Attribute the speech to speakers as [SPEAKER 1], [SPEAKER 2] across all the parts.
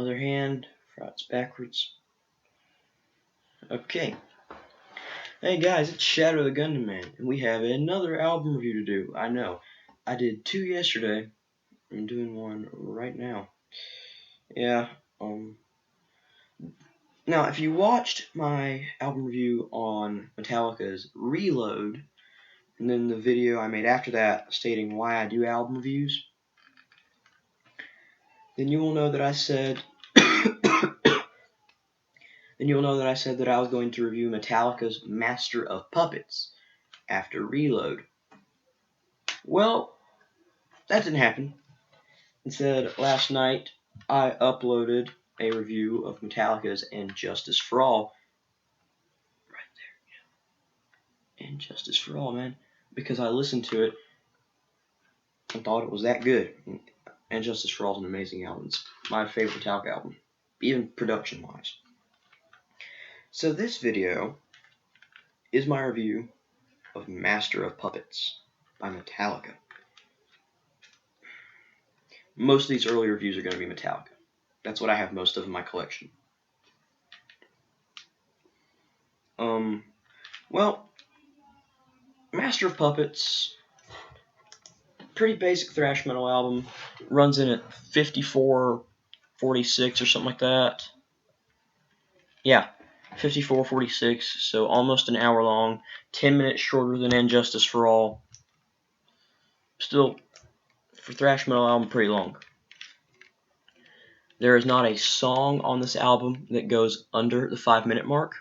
[SPEAKER 1] Other hand, frets backwards. Okay. Hey guys, it's Shadow the Gundam Man, and we have another album review to do. I know. I did 2 yesterday. I'm doing one right now. Yeah, Now, if you watched my album review on Metallica's Reload, and then the video I made after that stating why I do album reviews, then you will know that I said that I was going to review Metallica's Master of Puppets after Reload. Well, that didn't happen. Instead, last night I uploaded a review of Metallica's And Justice for All. Right there, yeah. And Justice for All, man. Because I listened to it and thought it was that good. And Justice for All is an amazing album. It's my favorite Metallica album, even production-wise. So this video is my review of Master of Puppets by Metallica. Most of these early reviews are going to be Metallica. That's what I have most of in my collection. Well, Master of Puppets, pretty basic thrash metal album. Runs in at 54:46 or something like that. Yeah, 54:46, so almost an hour long. 10 minutes shorter than And Justice for All. Still, for thrash metal album, pretty long. There is not a song on this album that goes under the 5-minute mark.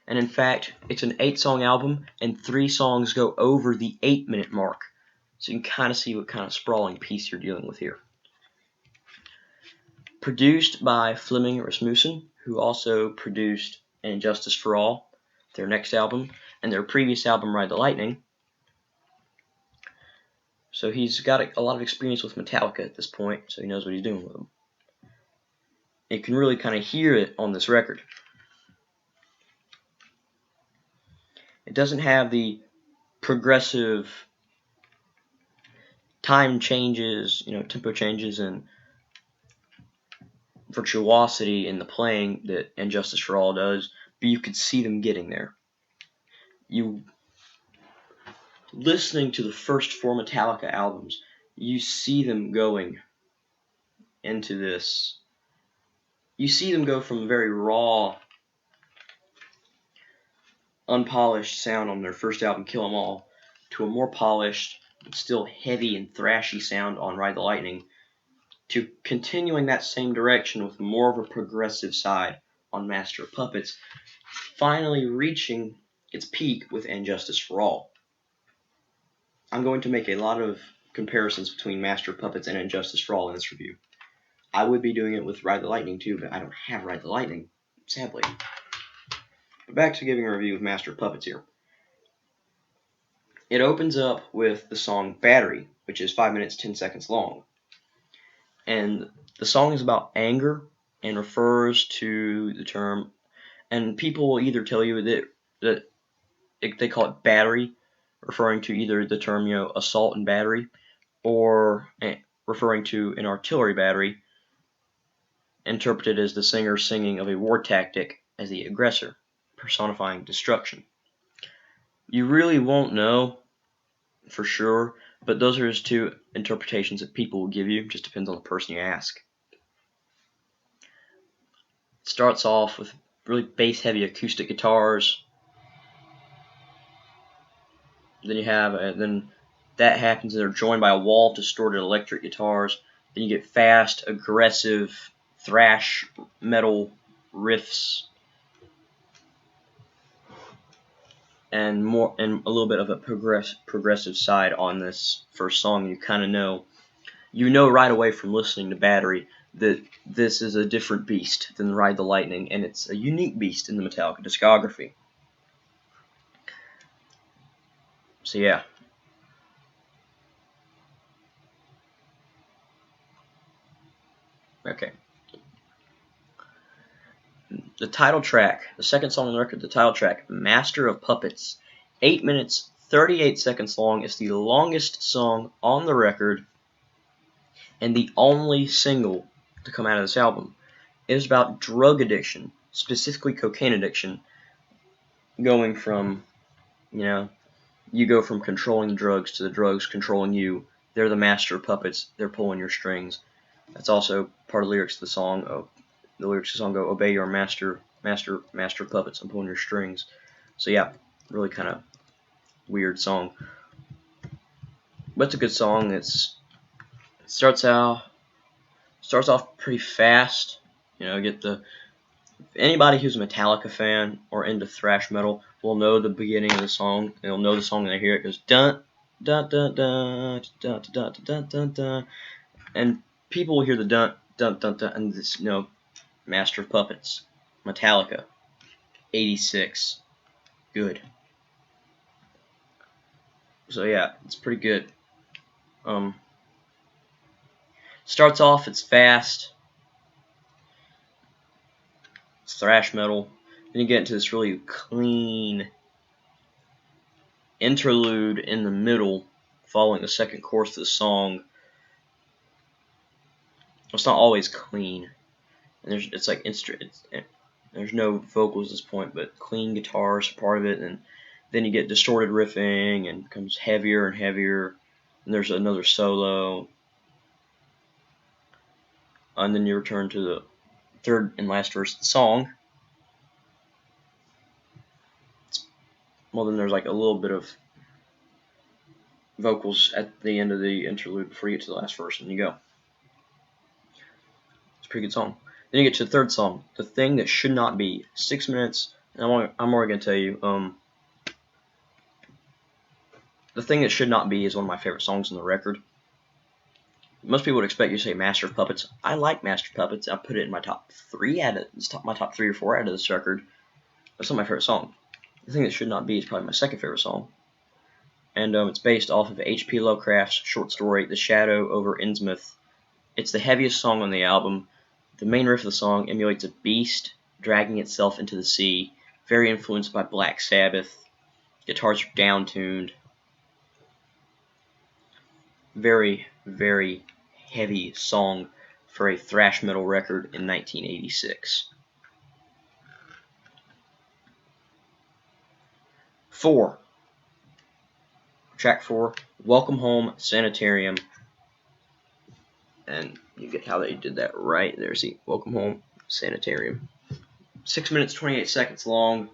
[SPEAKER 1] And in fact, it's an 8-song album, and 3 songs go over the 8-minute mark. So you can kind of see what kind of sprawling piece you're dealing with here. Produced by Flemming Rasmussen, who also produced And Justice for All, their next album, and their previous album, Ride the Lightning. So he's got a lot of experience with Metallica at this point, so he knows what he's doing with them. You can really kind of hear it on this record. It doesn't have the progressive time changes, tempo changes and virtuosity in the playing that And Justice for All does, but you could see them getting there. Listening to the first 4 Metallica albums, you see them going into this. You see them go from a very raw, unpolished sound on their first album, Kill 'Em All, to a more polished, but still heavy and thrashy sound on Ride the Lightning, to continuing that same direction with more of a progressive side on Master of Puppets, finally reaching its peak with And Justice for All. I'm going to make a lot of comparisons between Master of Puppets and And Justice for All in this review. I would be doing it with Ride the Lightning too, but I don't have Ride the Lightning, sadly. But back to giving a review of Master of Puppets here. It opens up with the song Battery, which is 5 minutes 10 seconds long. And the song is about anger and refers to the term, and people will either tell you that they call it battery, referring to either the term, assault and battery, or referring to an artillery battery, interpreted as the singer singing of a war tactic as the aggressor, personifying destruction. You really won't know for sure, but those are just 2 interpretations that people will give you. Just depends on the person you ask. It starts off with really bass-heavy acoustic guitars. Then that happens, and they're joined by a wall of distorted electric guitars. Then you get fast, aggressive thrash metal riffs, and a little bit of a progressive side on this first song. You kind of know right away from listening to Battery that this is a different beast than Ride the Lightning, and it's a unique beast in the Metallica discography. So yeah. Okay. The title track, the second song on the record, the title track, Master of Puppets, 8 minutes 38 seconds long. It's the longest song on the record and the only single to come out of this album. It is about drug addiction, specifically cocaine addiction, going from, you go from controlling the drugs to the drugs controlling you. They're the master of puppets. They're pulling your strings. That's also part of the lyrics of the song. The lyrics of the song go, "Obey your master of puppets. I'm pulling your strings." So yeah, really kind of weird song. But it's a good song. It starts off pretty fast. Anybody who's a Metallica fan or into thrash metal will know the beginning of the song. They'll know the song when they hear it. It goes dun dun dun dun dun dun dun dun dun, and people will hear the dun dun dun dun, and this, Master of Puppets, Metallica, 86, good. So yeah, it's pretty good. Starts off, it's fast. It's thrash metal. Then you get into this really clean interlude in the middle, following the second chorus of the song. It's not always clean, and there's no vocals at this point, but clean guitars are part of it, and then you get distorted riffing, and it becomes heavier and heavier, and there's another solo, and then you return to the third and last verse of the song. Then there's like a little bit of vocals at the end of the interlude before you get to the last verse, and you go. It's a pretty good song. Then you get to the third song, "The Thing That Should Not Be." 6 minutes, and I'm already going to tell you, "The Thing That Should Not Be" is one of my favorite songs on the record. Most people would expect you to say Master of Puppets. I like Master of Puppets. I put it in my top 3 my top 3 or 4 out of this record. That's not my favorite song. "The Thing That Should Not Be" is probably my second favorite song. And it's based off of H.P. Lovecraft's short story, "The Shadow over Innsmouth." It's the heaviest song on the album. The main riff of the song emulates a beast dragging itself into the sea, very influenced by Black Sabbath. Guitars are down-tuned. Very, very heavy song for a thrash metal record in 1986. 4. Track 4, "Welcome Home, Sanitarium." And you get how they did that right there. See, "Welcome Home, Sanitarium." 6 minutes, 28 seconds long.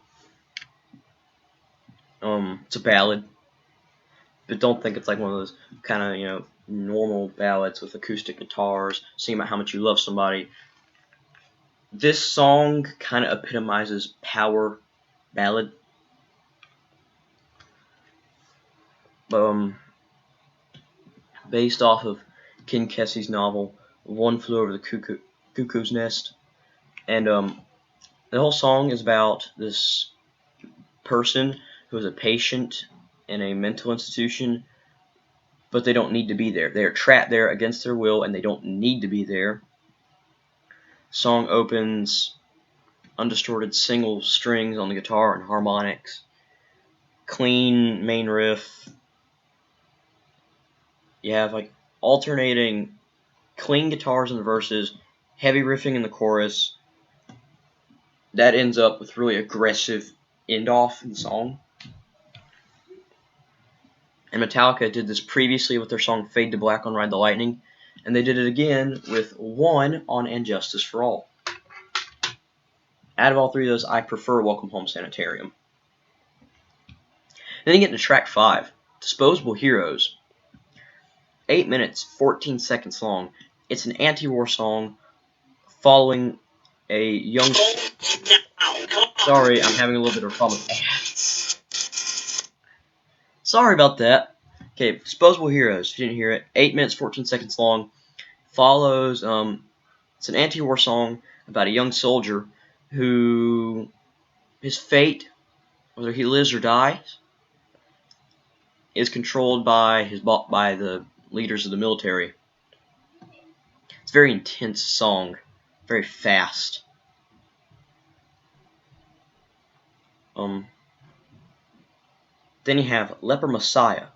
[SPEAKER 1] It's a ballad. But don't think it's like one of those kind of, normal ballads with acoustic guitars, singing about how much you love somebody. This song kind of epitomizes power ballad. Based off of Ken Kesey's novel, "One Flew Over the Cuckoo's Nest." And the whole song is about this person who is a patient in a mental institution, but they don't need to be there. They are trapped there against their will, and they don't need to be there. Song opens, undistorted single strings on the guitar and harmonics. Clean main riff. You have like alternating clean guitars in the verses, heavy riffing in the chorus. That ends up with really aggressive end-off in the song. And Metallica did this previously with their song "Fade to Black" on "Ride the Lightning," and they did it again with "One" on "And Justice for All." Out of all 3 of those, I prefer "Welcome Home, Sanitarium." Then you get into track 5, "Disposable Heroes." 8 minutes, 14 seconds long. It's an anti-war song following a young... Sorry, I'm having a little bit of a problem with that. Sorry about that. Okay, "Disposable Heroes," if you didn't hear it, 8 minutes, 14 seconds long. Follows, it's an anti-war song about a young soldier who, his fate, whether he lives or dies, is controlled by the leaders of the military. It's a very intense song, very fast. Then you have "Leper Messiah,"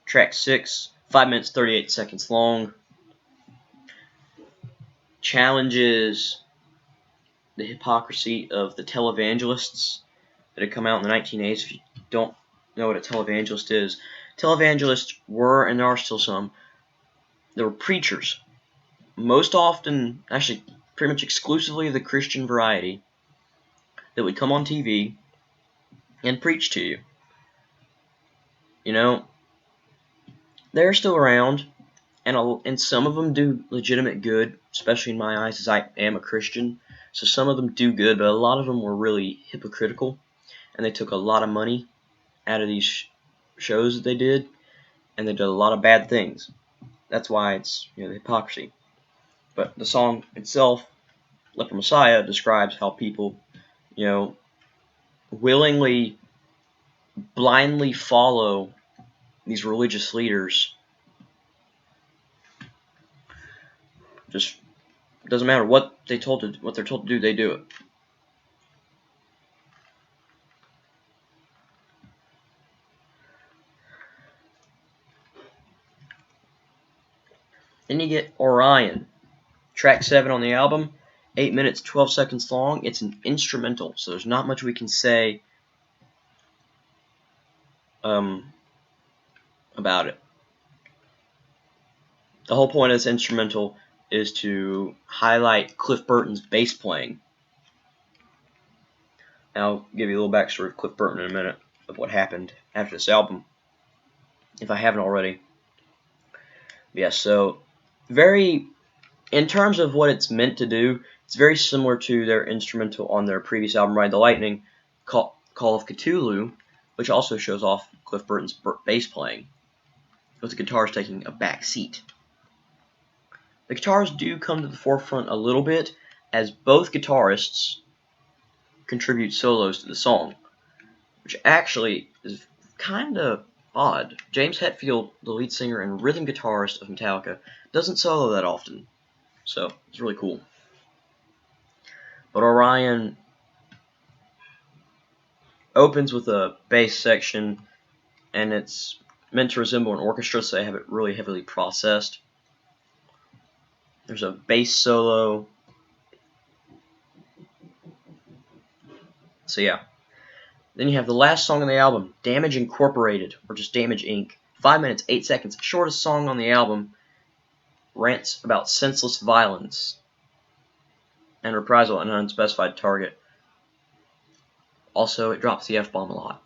[SPEAKER 1] track 6, 5 minutes, 38 seconds long. challenges the hypocrisy of the televangelists that had come out in the 1980s. If you don't know what a televangelist is, televangelists were, and there are still some, they were preachers. Most often, actually pretty much exclusively the Christian variety, that would come on TV and preach to you. You know, they're still around, and some of them do legitimate good, especially in my eyes, as I am a Christian. So some of them do good, but a lot of them were really hypocritical, and they took a lot of money out of these shows that they did, and they did a lot of bad things. That's why it's, the hypocrisy. But the song itself, Leper Messiah, describes how people, willingly, blindly follow these religious leaders. Just doesn't matter what they're told to do, they do it. Then you get Orion, track 7 on the album, 8 minutes 12 seconds long. It's an instrumental, so there's not much we can say about it. The whole point of this instrumental is to highlight Cliff Burton's bass playing. Now, I'll give you a little backstory of Cliff Burton in a minute, of what happened after this album, if I haven't already. Yes, so in terms of what it's meant to do, it's very similar to their instrumental on their previous album, Ride the Lightning, Call of Cthulhu, which also shows off Cliff Burton's bass playing, with the guitars taking a back seat. The guitars do come to the forefront a little bit, as both guitarists contribute solos to the song, which actually is kind of odd. James Hetfield, the lead singer and rhythm guitarist of Metallica, doesn't solo that often, so it's really cool. But Orion opens with a bass section, and it's meant to resemble an orchestra, so they have it really heavily processed. There's a bass solo. So yeah. Then you have the last song on the album, Damage Incorporated, or just Damage Inc. 5 minutes, 8 seconds, shortest song on the album, rants about senseless violence and reprisal on an unspecified target. Also, it drops the F-bomb a lot,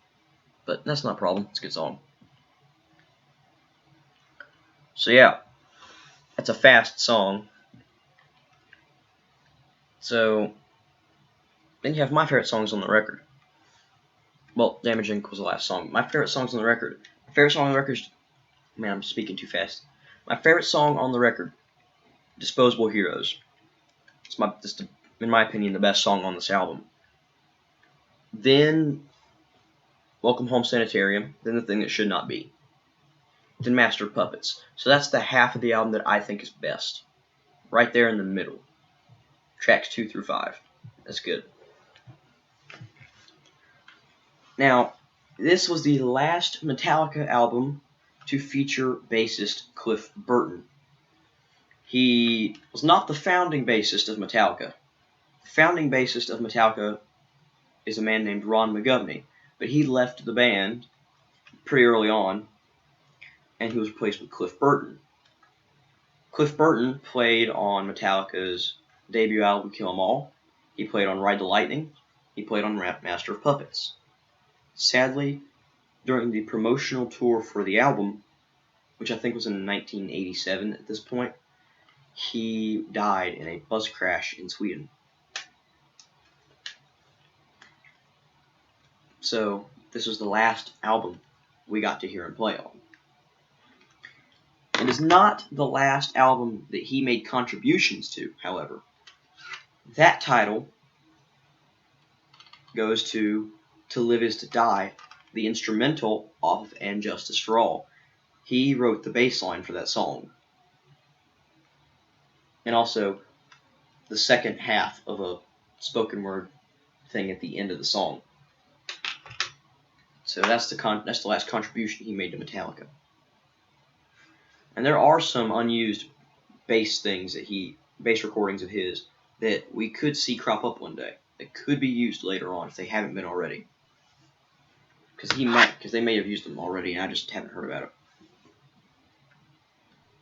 [SPEAKER 1] but that's not a problem. It's a good song. So yeah, that's a fast song. So then you have my favorite songs on the record. Well, Damage Inc. was the last song. My favorite songs on the record. My favorite song on the record is... Man, I'm speaking too fast. My favorite song on the record, Disposable Heroes. It's in my opinion, the best song on this album. Then Welcome Home Sanitarium. Then The Thing That Should Not Be. Then Master of Puppets. So that's the half of the album that I think is best. Right there in the middle. Tracks 2 through 5. That's good. Now, this was the last Metallica album to feature bassist Cliff Burton. He was not the founding bassist of Metallica. The founding bassist of Metallica is a man named Ron McGovney, but he left the band pretty early on, and he was replaced with Cliff Burton. Cliff Burton played on Metallica's debut album, Kill 'Em All. He played on Ride the Lightning. He played on Master of Puppets. Sadly, during the promotional tour for the album, which I think was in 1987 at this point, he died in a bus crash in Sweden. So, this was the last album we got to hear him play on. It is not the last album that he made contributions to, however. That title goes to Live Is to Die, the instrumental off of And Justice for All. He wrote the bass line for that song. And also the second half of a spoken word thing at the end of the song. So that's the last contribution he made to Metallica. And there are some unused bass things that he bass recordings of his that we could see crop up one day, that could be used later on if they haven't been already. Because they may have used them already and I just haven't heard about it.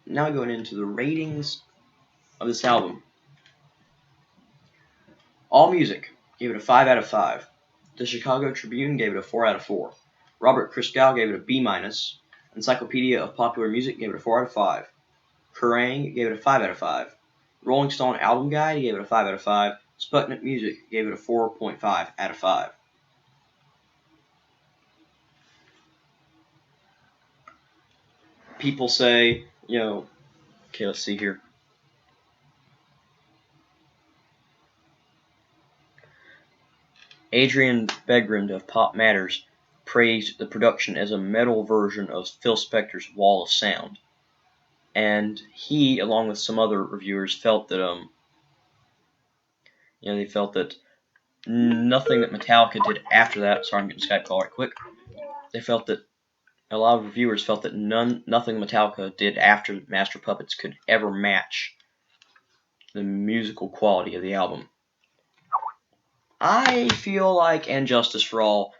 [SPEAKER 1] Now going into the ratings of this album. AllMusic gave it a 5 out of 5. The Chicago Tribune gave it a 4 out of 4. Robert Christgau gave it a B-. Encyclopedia of Popular Music gave it a 4 out of 5. Kerrang gave it a 5 out of 5. Rolling Stone Album Guide gave it a 5 out of 5. Sputnik Music gave it a 4.5 out of 5. People say, okay, let's see here. Adrian Begrand of Pop Matters praised the production as a metal version of Phil Spector's Wall of Sound. And he, along with some other reviewers, felt that they felt that nothing that Metallica did after that. Sorry, I'm getting a Skype call right quick. They felt that a lot of reviewers felt that nothing Metallica did after Master of Puppets could ever match the musical quality of the album. I feel like And Justice for All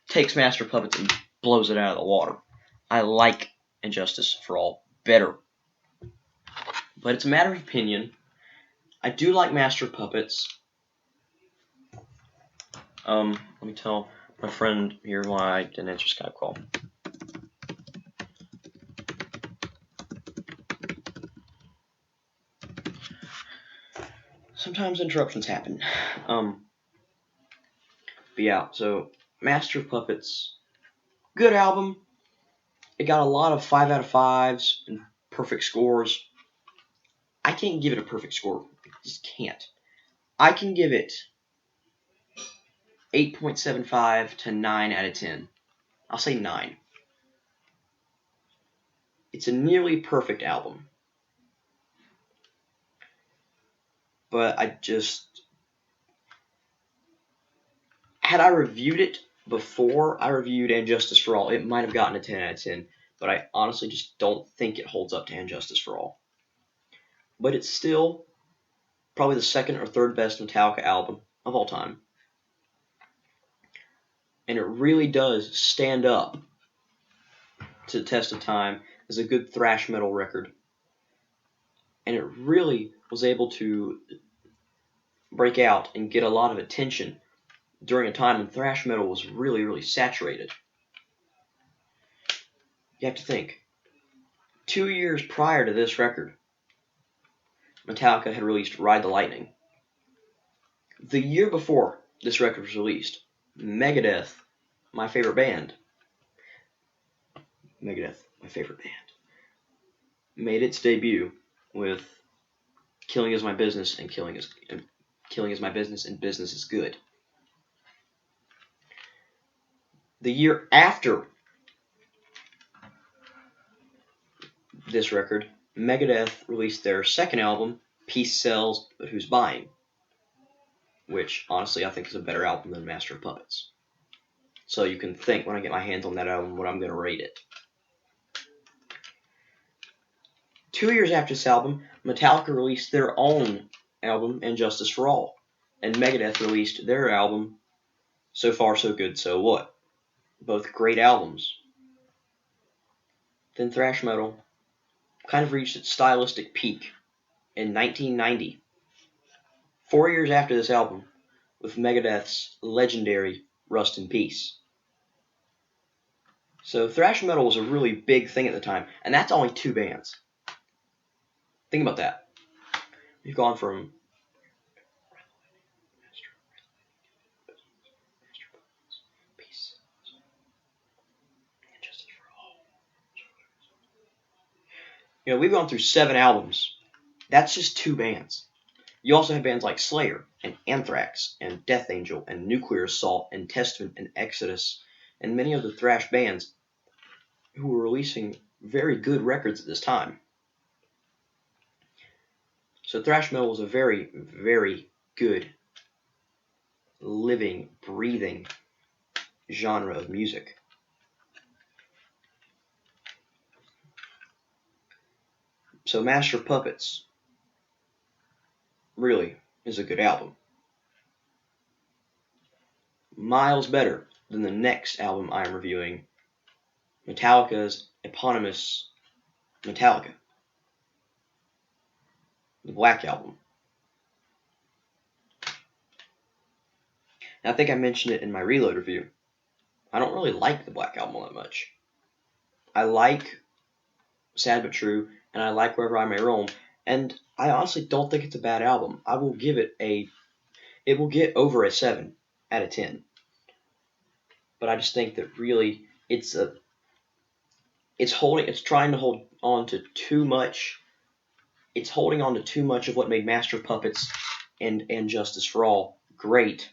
[SPEAKER 1] takes Master of Puppets and blows it out of the water. I like And Justice for All better. But it's a matter of opinion. I do like Master of Puppets. Let me tell my friend here why I didn't answer Skype call. Sometimes interruptions happen. But yeah, so Master of Puppets, good album. It got a lot of 5 out of 5s and perfect scores. I can't give it a perfect score. I just can't. I can give it 8.75 to 9 out of 10. I'll say 9. It's a nearly perfect album. But had I reviewed it before I reviewed And Justice for All, it might have gotten a 10 out of 10. But I honestly just don't think it holds up to And Justice for All. But it's still probably the second or third best Metallica album of all time. And it really does stand up to the test of time as a good thrash metal record. And it really was able to break out and get a lot of attention during a time when thrash metal was really, really saturated. You have to think. 2 years prior to this record, Metallica had released Ride the Lightning. The year before this record was released, Megadeth, my favorite band, made its debut with Killing Is My Business and Killing Is My Business and Business Is Good. The year after this record, Megadeth released their second album, Peace Sells, But Who's Buying? Which, honestly, I think is a better album than Master of Puppets. So you can think, when I get my hands on that album, what I'm going to rate it. 2 years after this album, Metallica released their own album, And Justice for All. And Megadeth released their album, So Far So Good So What? Both great albums. Then thrash metal kind of reached its stylistic peak in 1990. 4 years after this album, with Megadeth's legendary Rust in Peace. So thrash metal was a really big thing at the time, and that's only 2 bands. Think about that. You've gone from we've gone through 7 albums. That's just 2 bands. You also have bands like Slayer and Anthrax and Death Angel and Nuclear Assault and Testament and Exodus and many other thrash bands who were releasing very good records at this time. So thrash metal was a very, very good, living, breathing genre of music. So Master of Puppets really is a good album. Miles better than the next album I am reviewing, Metallica's eponymous Metallica, the Black Album. And I think I mentioned it in my Reload review. I don't really like the Black Album all that much. I like Sad But True, and I like Wherever I May Roam, and I honestly don't think it's a bad album. I will give it it will get over a 7 out of 10. But I just think that really it's trying to hold on to too much. It's holding on to too much of what made Master of Puppets and Justice for All great.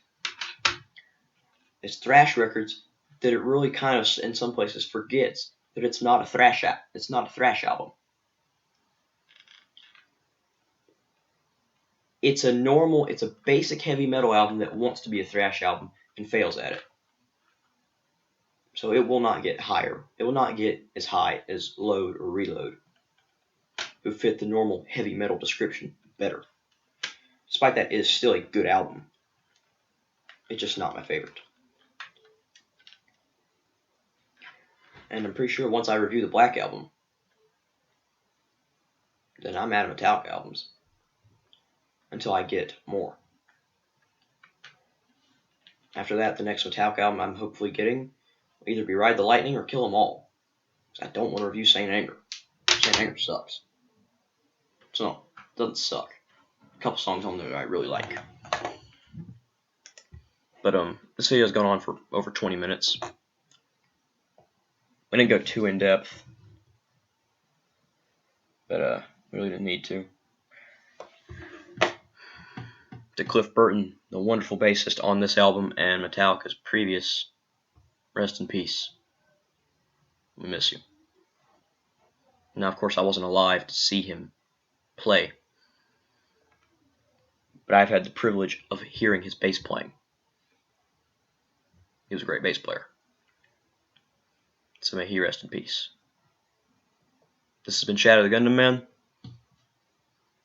[SPEAKER 1] It's thrash records that it really kind of, in some places, forgets that it's not a thrash album. It's a basic heavy metal album that wants to be a thrash album and fails at it. So it will not get higher. It will not get as high as Load or Reload, who fit the normal heavy metal description better. Despite that, it is still a good album. It's just not my favorite. And I'm pretty sure once I review the Black Album, then I'm out of Metallica albums. Until I get more. After that, the next Metallica album I'm hopefully getting will either be Ride the Lightning or Kill 'Em All. I don't want to review Saint Anger. Saint Anger sucks. So, it doesn't suck. A couple songs on there I really like. But this video's gone on for over 20 minutes. We didn't go too in depth, but we really didn't need to. To Cliff Burton, the wonderful bassist on this album and Metallica's previous, rest in peace. We miss you. Now, of course, I wasn't alive to see him play, but I've had the privilege of hearing his bass playing. He was a great bass player. So may he rest in peace. This has been Shadow the Gundam Man.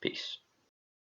[SPEAKER 1] Peace.